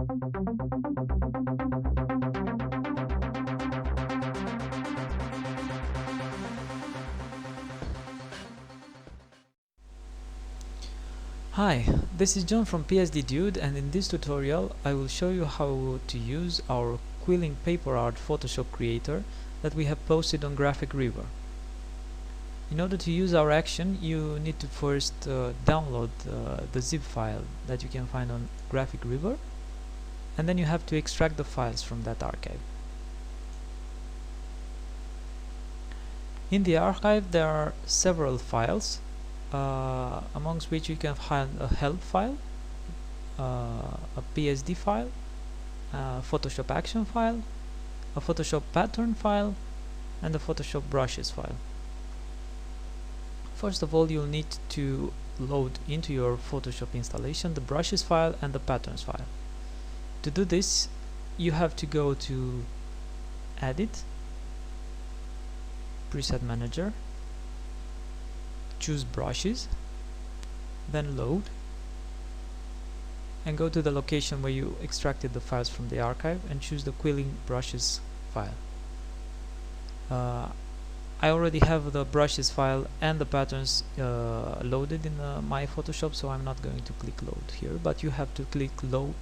Hi, this is John from PSD Dude, and in this tutorial I will show you how to use our Quilling paper art Photoshop creator that we have posted on Graphic River. In order to use our action, you need to first download the zip file that you can find on Graphic River, and then you have to extract the files from that archive. In the archive there are several files, amongst which you can find a help file, a PSD file, a Photoshop action file, a Photoshop pattern file, and a Photoshop brushes file. First of all, you'll need to load into your Photoshop installation the brushes file and the patterns file. To do this, you have to go to Edit, Preset Manager, choose brushes, then load, and go to the location where you extracted the files from the archive and choose the Quilling brushes file. I already have the brushes file and the patterns loaded in my Photoshop, so I'm not going to click load here, but you have to click load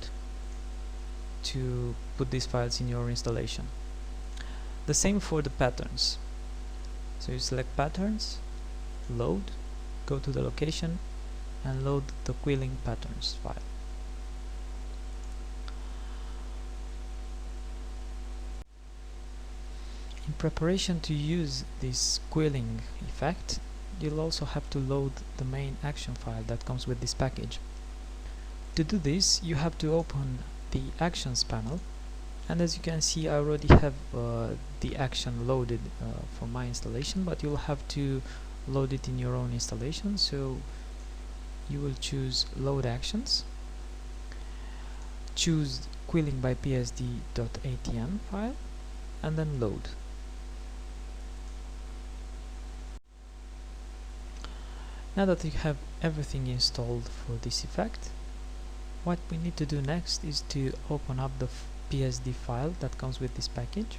to put these files in your installation. The same for the patterns. So you select patterns, load, go to the location and load the Quilling patterns file. In preparation to use this Quilling effect, you'll also have to load the main action file that comes with this package. To do this, you have to open the Actions panel, and as you can see, I already have the action loaded for my installation, but you'll have to load it in your own installation. So you will choose Load Actions, choose Quilling by PSD.atn file, and then load. Now that you have everything installed for this effect, what we need to do next is to open up the PSD file that comes with this package,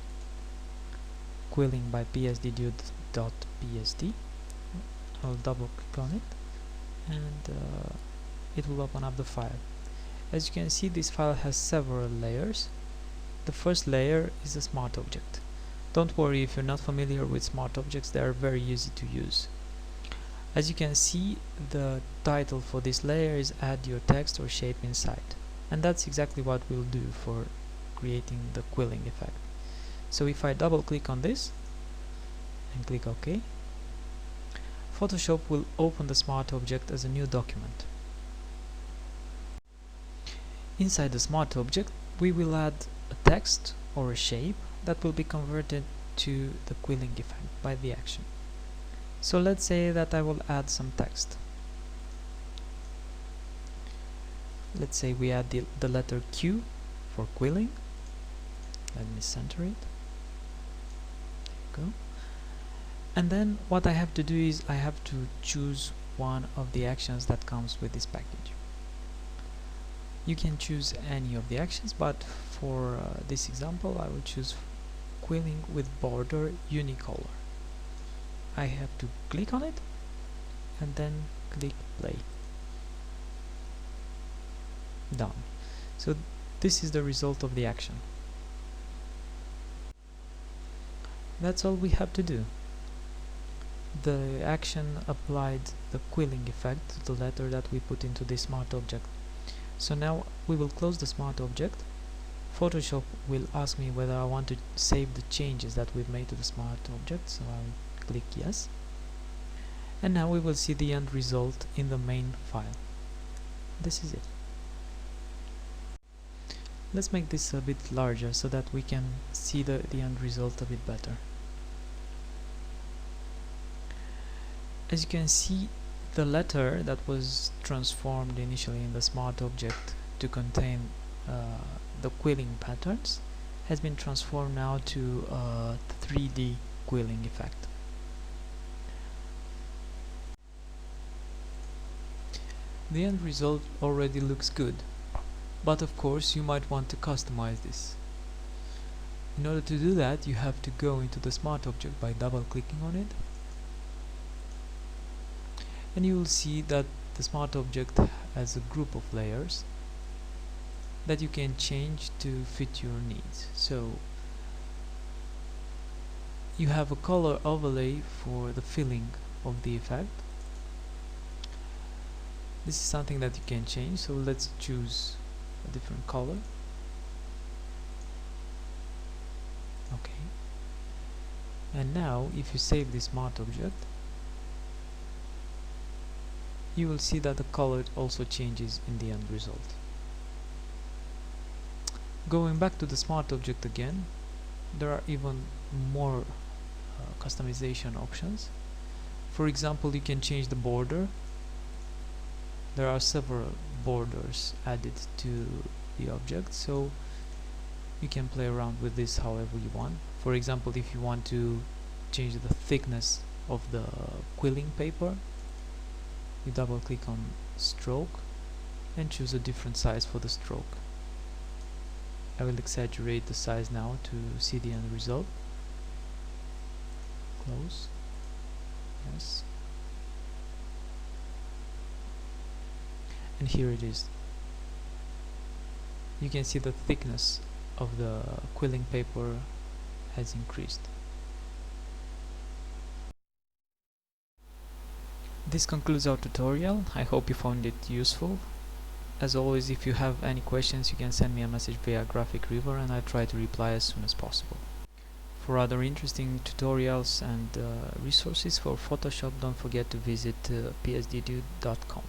Quilling by PSD.psd. I'll double click on it and it will open up the file. As you can see, this file has several layers. The first layer is a smart object. Don't worry if you're not familiar with smart objects, they are very easy to use. As you can see, the title for this layer is Add your text or shape inside, and that's exactly what we'll do for creating the Quilling effect. So if I double click on this and click OK, Photoshop will open the smart object as a new document. Inside the smart object, we will add a text or a shape that will be converted to the Quilling effect by the action. So let's say that I will add some text. Let's say we add the letter Q for Quilling. Let me center it. There you go. And then what I have to do is I have to choose one of the actions that comes with this package. You can choose any of the actions, but for this example I will choose Quilling with border unicolor. I have to click on it and then click play. Done. So this is the result of the action. That's all we have to do. The action applied the Quilling effect to the letter that we put into this smart object. So now we will close the smart object. Photoshop will ask me whether I want to save the changes that we've made to the smart object, so I'll click yes. And now we will see the end result in the main file. This is it. Let's make this a bit larger so that we can see the end result a bit better. As you can see, the letter that was transformed initially in the smart object to contain the Quilling patterns has been transformed now to a 3D Quilling effect. The end result already looks good. but of course you might want to customize this. In order to do that, you have to go into the smart object by double clicking on it, and you will see that the smart object has a group of layers that you can change to fit your needs. So you have a color overlay for the filling of the effect. This is something that you can change, so let's choose a different color. Okay, and now if you save this smart object, you will see that the color also changes in the end result. Going back to the smart object again, there are even more customization options. For example, you can change the border. There are several borders added to the object, so you can play around with this however you want. For example, if you want to change the thickness of the quilling paper, you double click on stroke and choose a different size for the stroke. I will exaggerate the size now to see the end result. Close. Yes. And here it is. You can see the thickness of the quilling paper has increased. This concludes our tutorial. I hope you found it useful. As always, if you have any questions, you can send me a message via Graphic River and I'll try to reply as soon as possible. For other interesting tutorials and resources for Photoshop, don't forget to visit psddude.com.